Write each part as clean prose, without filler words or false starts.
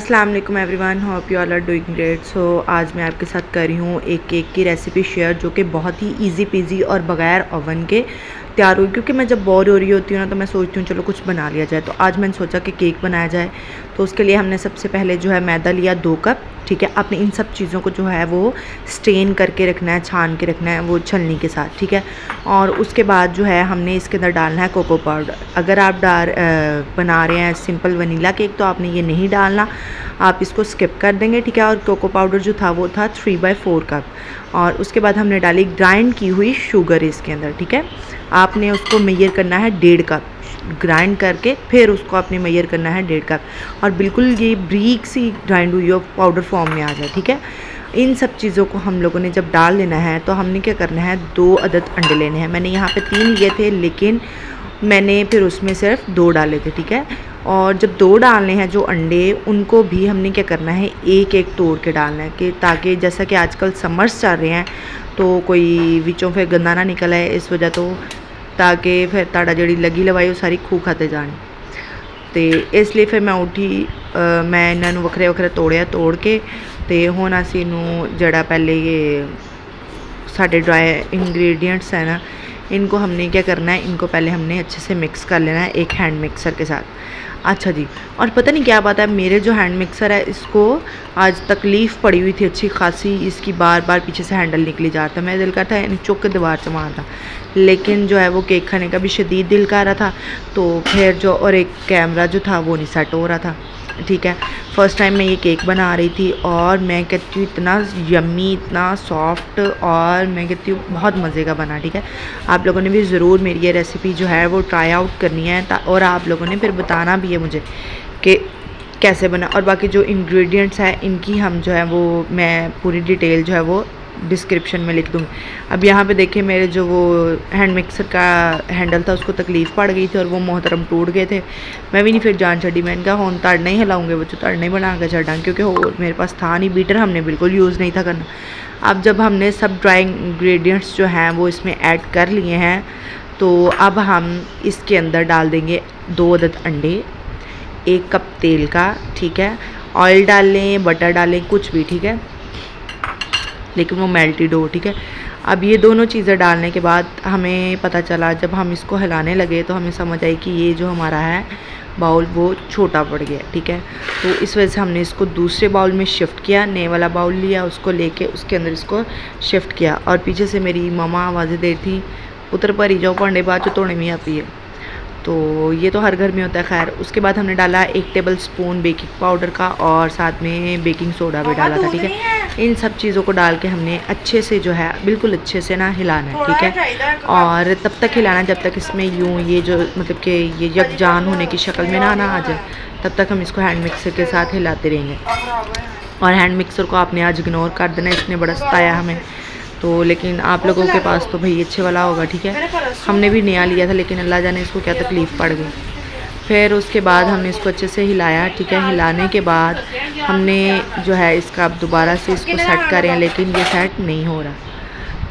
अस्सलाम वालेकुम everyone, hope you all are doing great. So आज मैं आपके साथ कर रही हूँ एक केक की रेसिपी शेयर, जो कि बहुत ही इजी पीजी और बगैर ओवन के तैयार हुई। क्योंकि मैं जब बोर हो रही होती हूँ ना, तो मैं सोचती हूँ चलो कुछ बना लिया जाए। तो आज मैंने सोचा कि केक बनाया जाए। तो उसके लिए हमने सबसे पहले जो है मैदा लिया 2 कप। ठीक है, आपने इन सब चीज़ों को जो है वो स्टेन करके रखना है, छान के रखना है वो छलनी के साथ। ठीक है, और उसके बाद जो है हमने इसके अंदर डालना है कोको पाउडर। अगर आप बना रहे हैं सिंपल वनीला केक तो आपने ये नहीं डालना, आप इसको स्किप कर देंगे। ठीक है, और कोको पाउडर जो था वो था 3/4 कप। और उसके बाद हमने डाली ग्राइंड की हुई शुगर इसके अंदर। ठीक है, आपने उसको मेजर करना है 1.5 कप, ग्राइंड करके फिर उसको आपने मेजर करना है 1.5 कप। और बिल्कुल ये ब्रीक सी ग्राइंड हुई हो, पाउडर फॉर्म में आ जाए। ठीक है, इन सब चीज़ों को हम लोगों ने जब डाल लेना है तो हमने क्या करना है, 2 अदद अंडे लेने हैं। मैंने यहाँ पे 3 लिए थे, लेकिन मैंने फिर उसमें सिर्फ 2 डाले थे। ठीक है, और जब 2 डालने हैं जो अंडे, उनको भी हमने क्या करना है, एक एक तोड़ के डालना है, कि ताकि जैसा कि आजकल समर्स चल रहे हैं तो कोई विचों फिर गंदा ना निकल आए, इस वजह तो ताकि फिर ताड़ा जड़ी लगी लवाई वो सारी खूह खाते जानी। तो इसलिए फिर मैं उठी, मैं इन्होंने वक्रे वक्रे तोड़ के तो हुण असीं इनू जड़ा पहले ये साढ़े ड्राई इंग्रेडिएंट्स है ना, इनको हमने क्या करना है, इनको पहले हमने अच्छे से मिक्स कर लेना है एक हैंड मिक्सर के साथ। अच्छा जी, और पता नहीं क्या बात है, मेरे जो हैंड मिक्सर है इसको आज तकलीफ़ पड़ी हुई थी अच्छी खासी, इसकी बार बार पीछे से हैंडल निकली जा रहा था। मेरा दिल करता है चुक के दीवार से मारता, लेकिन जो है वो केक खाने का भी शदीद दिल कर रहा था। तो फिर जो और एक कैमरा जो था वो नहीं सेट हो रहा था। ठीक है, फ़र्स्ट टाइम मैं ये केक बना रही थी और मैं कहती हूँ इतना यम्मी, इतना सॉफ्ट, और मैं कहती हूँ बहुत मज़े का बना। ठीक है, आप लोगों ने भी ज़रूर मेरी ये रेसिपी जो है वो ट्राई आउट करनी है, और आप लोगों ने फिर बताना भी है मुझे कि कैसे बना। और बाकी जो इंग्रेडिएंट्स है इनकी हम जो है वो मैं पूरी डिटेल जो है वो डिस्क्रिप्शन में लिख दूँगी। अब यहाँ पे देखिए, मेरे जो वो हैंड मिक्सर का हैंडल था उसको तकलीफ़ पड़ गई थी और वो मोहतरम टूट गए थे। मैं भी नहीं फिर जान छड़ी, मैंने कहा हुण तड़ नहीं हिलाऊंगे बच्चों, तड़ नहीं बना के छड़ा, क्योंकि वो मेरे पास था नहीं, बीटर हमने बिल्कुल यूज़ नहीं था करना। अब जब हमने सब ड्राई इंग्रेडिएंट्स जो हैं वो इसमें ऐड कर लिए हैं, तो अब हम इसके अंदर डाल देंगे 2 अदद अंडे, 1 कप तेल का। ठीक है, ऑयल डाल लें, बटर डालें, कुछ भी। ठीक है, लेकिन वो मेल्टेड हो। ठीक है, अब ये दोनों चीज़ें डालने के बाद हमें पता चला, जब हम इसको हिलाने लगे तो हमें समझ आई कि ये जो हमारा है बाउल वो छोटा पड़ गया। ठीक है, तो इस वजह से हमने इसको दूसरे बाउल में शिफ्ट किया, नए वाला बाउल लिया, उसको लेके उसके अंदर इसको शिफ्ट किया। और पीछे से मेरी मामा आवाज़ें दे थी, पुत्र भरी जाओ भांडे बाद जो धोने में आती है। तो ये तो हर घर में होता है। खैर, उसके बाद हमने डाला 1 टेबल स्पून बेकिंग पाउडर का, और साथ में बेकिंग सोडा भी डाला था। ठीक है, इन सब चीज़ों को डाल के हमने अच्छे से जो है बिल्कुल अच्छे से ना हिलाना है। ठीक है, और तब तक हिलाना जब तक इसमें यूँ ये जो मतलब कि ये यकजान होने की शक्ल में ना आ जाए, तब तक हम इसको हैंड मिक्सर के साथ हिलाते रहेंगे। और हैंड मिक्सर को आपने आज इग्नोर कर देना, इसने बड़ा सताया हमें। तो लेकिन आप लोगों के पास तो भाई अच्छे वाला होगा। ठीक है, हमने भी नया लिया था, लेकिन अल्लाह जाने इसको क्या तकलीफ़ पड़ गई। फिर उसके बाद हमने इसको अच्छे से हिलाया। ठीक है, हिलाने के बाद हमने जो है इसका अब दोबारा से इसको सेट करें, लेकिन ये सेट नहीं हो रहा।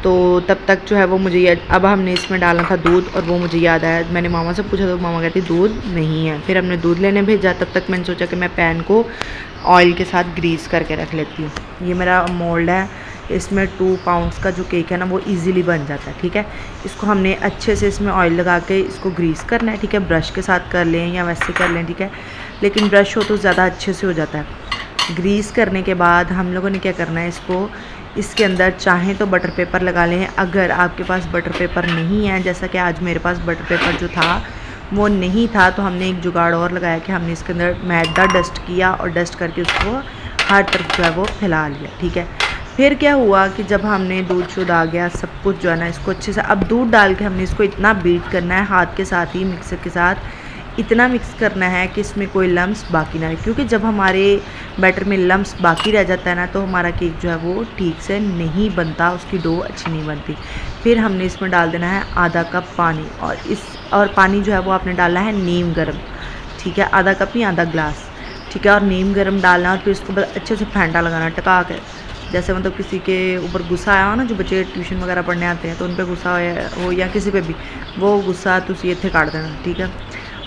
तो तब तक जो है वो मुझे अब हमने इसमें डालना था दूध, और वो मुझे याद आया, मैंने मामा से पूछा तो मामा कहती दूध नहीं है। फिर हमने दूध लेने भेजा, तब तक मैंने सोचा कि मैं पैन को ऑयल के साथ ग्रीस करके रख लेती हूँ। ये मेरा मोल्ड है, इसमें 2 पाउंड्स का जो केक है ना वो इजीली बन जाता है। ठीक है, इसको हमने अच्छे से इसमें ऑयल लगा के इसको ग्रीस करना है। ठीक है, ब्रश के साथ कर लें या वैसे कर लें। ठीक है, लेकिन ब्रश हो तो ज़्यादा अच्छे से हो जाता है। ग्रीस करने के बाद हम लोगों ने क्या करना है, इसको इसके अंदर चाहें तो बटर पेपर लगा लें। अगर आपके पास बटर पेपर नहीं है, जैसा कि आज मेरे पास बटर पेपर जो था वो नहीं था, तो हमने एक जुगाड़ और लगाया कि हमने इसके अंदर मैदा डस्ट किया, और डस्ट करके उसको हर तरफ जो है वो फैला लिया। ठीक है, फिर क्या हुआ कि जब हमने दूध शुद्ध आ गया, सब कुछ जो है ना इसको अच्छे से, अब दूध डाल के हमने इसको इतना बीट करना है हाथ के साथ ही, मिक्सर के साथ इतना मिक्स करना है कि इसमें कोई लम्स बाकी ना रहे। क्योंकि जब हमारे बैटर में लम्स बाकी रह जाता है ना, तो हमारा केक जो है वो ठीक से नहीं बनता, उसकी डो अच्छी नहीं बनती। फिर हमने इसमें डाल देना है आधा कप पानी, और पानी जो है वो आपने डालना है नीम गर्म। ठीक है, आधा कप नहीं, आधा ग्लास। ठीक है, और नीम गर्म डालना, और फिर इसको बस अच्छे से फेंटा लगाना टका के, जैसे मतलब किसी के ऊपर गुस्सा आया हो ना, जो बच्चे ट्यूशन वगैरह पढ़ने आते हैं तो उन पर गुस्सा हो या किसी पे भी, वो गुस्सा तुसी इत्थे काट देना। ठीक है,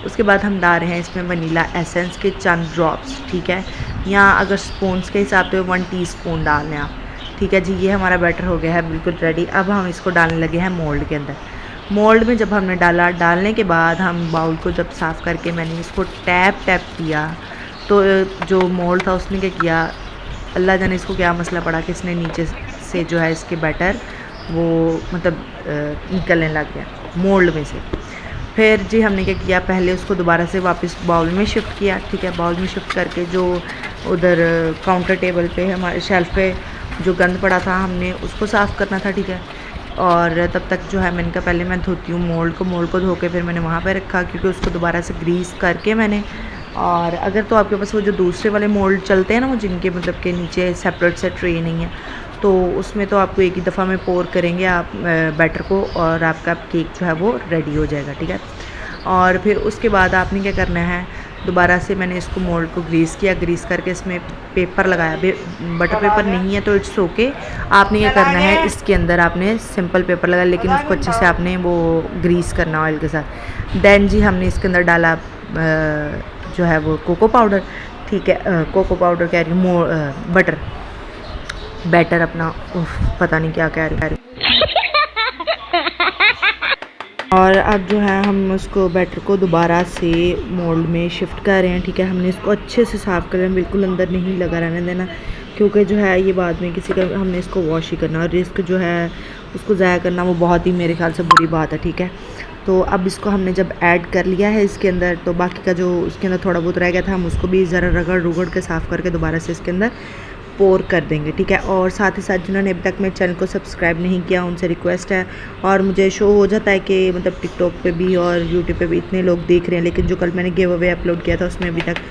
उसके बाद हम डाल रहे हैं इसमें वनीला एसेंस के चंद ड्रॉप्स। ठीक है, या अगर स्पून्स के हिसाब से 1 टीस्पून डाल लें आप। ठीक है जी, ये हमारा बैटर हो गया है बिल्कुल रेडी। अब हम इसको डालने लगे हैं मोल्ड के अंदर। मोल्ड में जब हमने डालने के बाद हम बाउल को जब साफ़ करके मैंने इसको टैप किया, तो जो मोल्ड था उसने क्या किया, अल्लाह जाने इसको क्या मसला पड़ा कि इसने नीचे से जो है इसके बैटर वो मतलब निकलने लग गया मोल्ड में से। फिर जी हमने क्या किया, पहले उसको दोबारा से वापस बाउल में शिफ्ट किया। ठीक है, बाउल में शिफ्ट करके जो उधर काउंटर टेबल पे हमारे शेल्फ़ पे जो गंद पड़ा था हमने उसको साफ़ करना था। ठीक है, और तब तक जो है मैंने कहा पहले मैं धोती हूँ मोल्ड को धो के फिर मैंने वहाँ पे रखा, क्योंकि उसको दोबारा से ग्रीस करके मैंने। और अगर तो आपके पास वो जो दूसरे वाले मोल्ड चलते हैं ना, वो जिनके मतलब के नीचे सेपरेट से ट्रे नहीं है, तो उसमें तो आपको एक ही दफ़ा में पोर करेंगे आप बैटर को और आपका केक जो है वो रेडी हो जाएगा। ठीक है, और फिर उसके बाद आपने क्या करना है, दोबारा से मैंने इसको मोल्ड को ग्रीस किया, ग्रीस करके इसमें पेपर लगाया। बटर पेपर नहीं है तो इट्स ओके, आपने क्या करना है इसके अंदर आपने सिंपल पेपर लगाया, लेकिन उसको अच्छे से आपने वो ग्रीस करना ऑयल के साथ। देन जी हमने इसके अंदर डाला जो है वो कोको पाउडर। ठीक है, कोको पाउडर कह रही हूँ, बटर बैटर अपना पता नहीं क्या कह रही। और अब जो है हम उसको बैटर को दोबारा से मोल्ड में शिफ्ट कर रहे हैं। ठीक है, हमने इसको अच्छे से साफ़ कर रहे हैं, बिल्कुल अंदर नहीं लगा रहने देना, क्योंकि जो है ये बाद में किसी का हमने इसको वॉश ही करना, और रिस्क जो है उसको ज़ाया करना वो बहुत ही मेरे ख्याल से बुरी बात है। ठीक है, तो अब इसको हमने जब ऐड कर लिया है इसके अंदर, तो बाकी का जो उसके अंदर थोड़ा बहुत रह गया था हम उसको भी ज़रा रगड़ के साफ़ करके दोबारा से इसके अंदर पोर कर देंगे। ठीक है, और साथ ही साथ जिन्होंने अभी तक मेरे चैनल को सब्सक्राइब नहीं किया उनसे रिक्वेस्ट है, और मुझे शो हो जाता है कि मतलब टिकटॉक पे भी और यूट्यूब पे भी इतने लोग देख रहे हैं, लेकिन जो कल मैंने गिव अवे अपलोड किया था उसमें अभी तक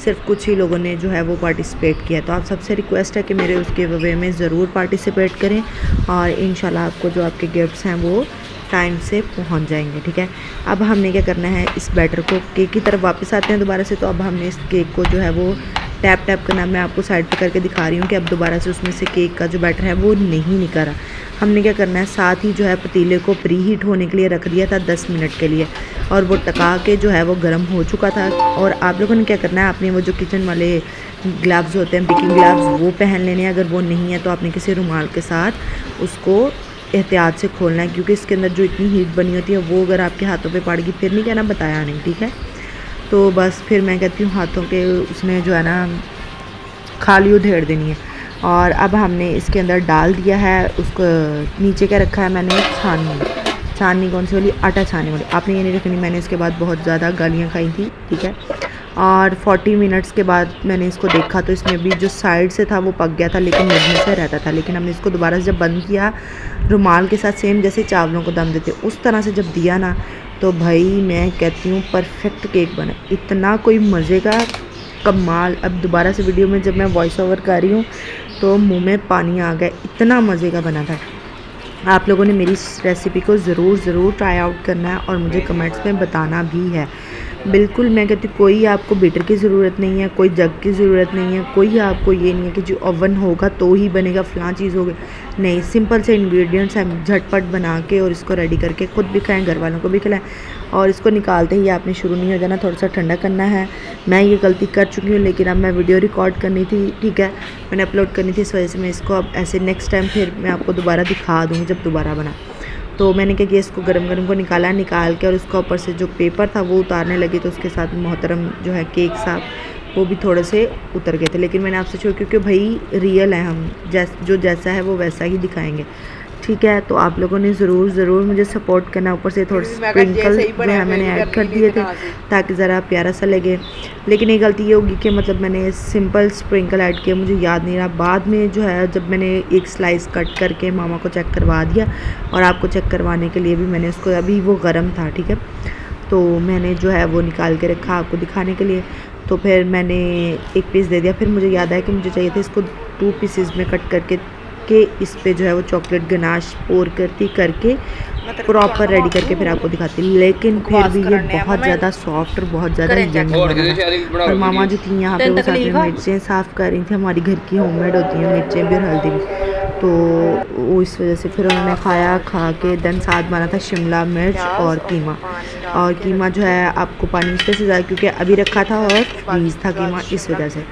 सिर्फ कुछ ही लोगों ने जो है वो पार्टिसिपेट किया। तो आप सबसे रिक्वेस्ट है कि मेरे उस गिव अवे में ज़रूर पार्टिसिपेट करें, और इंशाल्लाह आपको जो आपके गिफ्ट्स हैं वो टाइम से पहुंच जाएंगे। ठीक है, अब हमने क्या करना है, इस बैटर को केक की तरफ वापस आते हैं दोबारा से। तो अब हमने इस केक को जो है वो टैप करना, मैं आपको साइड पे करके दिखा रही हूँ कि अब दोबारा से उसमें से केक का जो बैटर है वो नहीं निकल रहा। हमने क्या करना है, साथ ही जो है पतीले को प्री हीट होने के लिए रख दिया था 10 मिनट के लिए, और वो टका के जो है वो गर्म हो चुका था। और आप लोगों ने क्या करना है, आपने वो जो किचन वाले ग्लव्स होते हैं, बेकिंग ग्लव्स, वो पहन लेने हैं। अगर वो नहीं है तो आपने किसी रुमाल के साथ उसको एहतियात से खोलना है, क्योंकि इसके अंदर जो इतनी हीट बनी होती है वो अगर आपके हाथों पे पड़ गई फिर नहीं कहना बताया नहीं। ठीक है, तो बस फिर मैं कहती हूँ हाथों के उसने जो है ना खाली उधेड़ देनी है। और अब हमने इसके अंदर डाल दिया है, उसको नीचे क्या रखा है मैंने, छाननी कौन सी वाली, आटा छानने वाली। आपने ये नहीं रखनी, मैंने इसके बाद बहुत ज़्यादा गालियाँ खाई थी। ठीक है, और 40 मिनट्स के बाद मैंने इसको देखा तो इसमें भी जो साइड से था वो पक गया था, लेकिन मिड में से रहता था। लेकिन हमने इसको दोबारा से जब बंद किया रुमाल के साथ, सेम जैसे चावलों को दम देते उस तरह से जब दिया ना, तो भाई मैं कहती हूँ परफेक्ट केक बना, इतना कोई मज़े का कमाल। अब दोबारा से वीडियो में जब मैं वॉइस ओवर कर रही हूँ तो मुंह में पानी आ गया, इतना मज़े का बना था। आप लोगों ने मेरी इस रेसिपी को ज़रूर ट्राई आउट करना है और मुझे कमेंट्स में बताना भी है। बिल्कुल मैं कहती हूँ कोई आपको बीटर की ज़रूरत नहीं है, कोई जग की ज़रूरत नहीं है, कोई आपको ये नहीं है कि जो ओवन होगा तो ही बनेगा, फ़लाँ चीज़ होगी, नहीं। सिंपल से इंग्रेडिएंट्स हैं, झटपट बना के और इसको रेडी करके खुद भी खाएं, घर वालों को भी खिलाएं। और इसको निकालते ही आपने शुरू नहीं हो जाना, थोड़ा सा ठंडा करना है। मैं ये गलती कर चुकी हूँ, लेकिन अब मैं वीडियो रिकॉर्ड करनी थी, ठीक है, मैंने अपलोड करनी थी, इस वजह से मैं इसको अब ऐसे नेक्स्ट टाइम फिर मैं आपको दोबारा दिखा दूँगी जब दोबारा बना। तो मैंने क्या किया, इसको गरम को निकाल के और उसका ऊपर से जो पेपर था वो उतारने लगी, तो उसके साथ मोहतरम जो है केक साहब वो भी थोड़े से उतर गए थे। लेकिन मैंने आपसे छोड़, क्योंकि भाई रियल है, हम जो जैसा है वो वैसा ही दिखाएंगे, ठीक है। तो आप लोगों ने ज़रूर मुझे सपोर्ट करना। ऊपर से थोड़े स्प्रिंकल जो है मैंने ऐड कर दिए थे ताकि ज़रा प्यारा सा लगे। लेकिन ये गलती ये होगी कि मतलब मैंने सिंपल स्प्रिंकल ऐड किया, मुझे याद नहीं रहा। बाद में जो है जब मैंने एक स्लाइस कट करके मामा को चेक करवा दिया, और आपको चेक करवाने के लिए भी मैंने उसको, अभी वो गर्म था, ठीक है, तो मैंने जो है वो निकाल के रखा आपको दिखाने के लिए। तो फिर मैंने एक पीस दे दिया। फिर मुझे याद आया कि मुझे चाहिए था इसको 2 पीसेस में कट करके के इस पे जो है वो चॉकलेट गनाश पोर करके प्रॉपर रेडी करके फिर आपको दिखाती। लेकिन फिर भी ये बहुत ज़्यादा सॉफ्ट और बहुत ज़्यादा यम्मी बना। और मामा जो थी यहाँ पे वो साथ में मिर्चें साफ़ कर रही थी, हमारी घर की होममेड होती हैं मिर्चें भी और हल्दी भी, तो वो इस वजह से फिर उन्होंने खा के देन साथ बना था शिमला मिर्च और कीमा। और कीमा जो है आपको पानी उससे ज़्यादा, क्योंकि अभी रखा था और फ्रीज़ था कीमा, इस वजह से।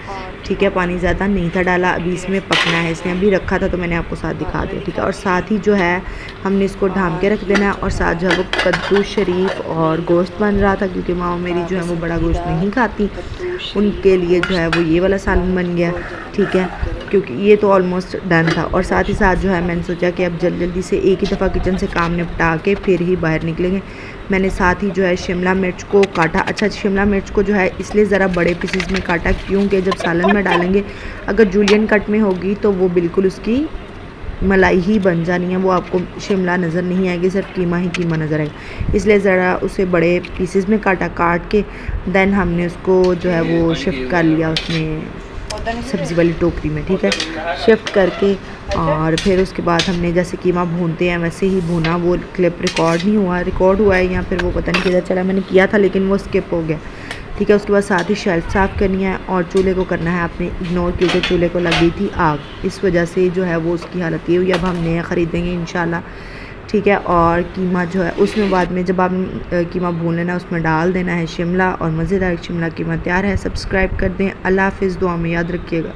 ठीक है, पानी ज़्यादा नहीं था डाला। अभी इसमें पकना है, इसने अभी रखा था तो मैंने आपको साथ दिखा दिया, ठीक है। और साथ ही जो है हमने इसको ढाँप के रख देना है। और साथ जो है वो कद्दू शरीफ और गोश्त बन रहा था, क्योंकि माँ मेरी जो है वो बड़ा गोश्त नहीं खाती, उनके लिए जो है वो ये वाला सालन बन गया, ठीक है, क्योंकि ये तो ऑलमोस्ट डन था। और साथ ही साथ जो है मैंने सोचा कि अब जल्दी से एक ही दफ़ा किचन से काम निपटा के फिर ही बाहर निकलेंगे। मैंने साथ ही जो है शिमला मिर्च को काटा। अच्छा, शिमला मिर्च को जो है इसलिए ज़रा बड़े पीसेस में काटा, क्योंकि जब सालन में डालेंगे अगर जूलियन कट में होगी तो वो बिल्कुल उसकी मलाई ही बन जानी है, वो आपको शिमला नज़र नहीं आएगी, सिर्फ कीमा ही कीमा नज़र आएगा। इसलिए ज़रा उसे बड़े पीसेस में काट के देन हमने उसको जो है वो शिफ्ट कर लिया उसमें सब्ज़ी वाली टोकरी में, ठीक है, शिफ्ट करके। और फिर उसके बाद हमने जैसे कीमा भूनते हैं वैसे ही भूना। वो क्लिप रिकॉर्ड हुआ है या फिर वो पता नहीं किधर चला, मैंने किया था लेकिन वो स्किप हो गया, ठीक है। उसके बाद साथ ही शेल्फ साफ़ करनी है और चूल्हे को करना है आपने इग्नोर, क्योंकि चूल्हे को लग गई थी आग, इस वजह से जो है वो उसकी हालत ये हुई। अब हम नया ख़रीदेंगे इंशाल्लाह, ठीक है। और कीमा जो है उसमें बाद में जब आप कीमा भून लेना उसमें डाल देना है शिमला, और मज़ेदार शिमला कीमा तैयार है। सब्सक्राइब कर दें। अल्लाह हाफ़िज़, दुआ में याद रखिएगा।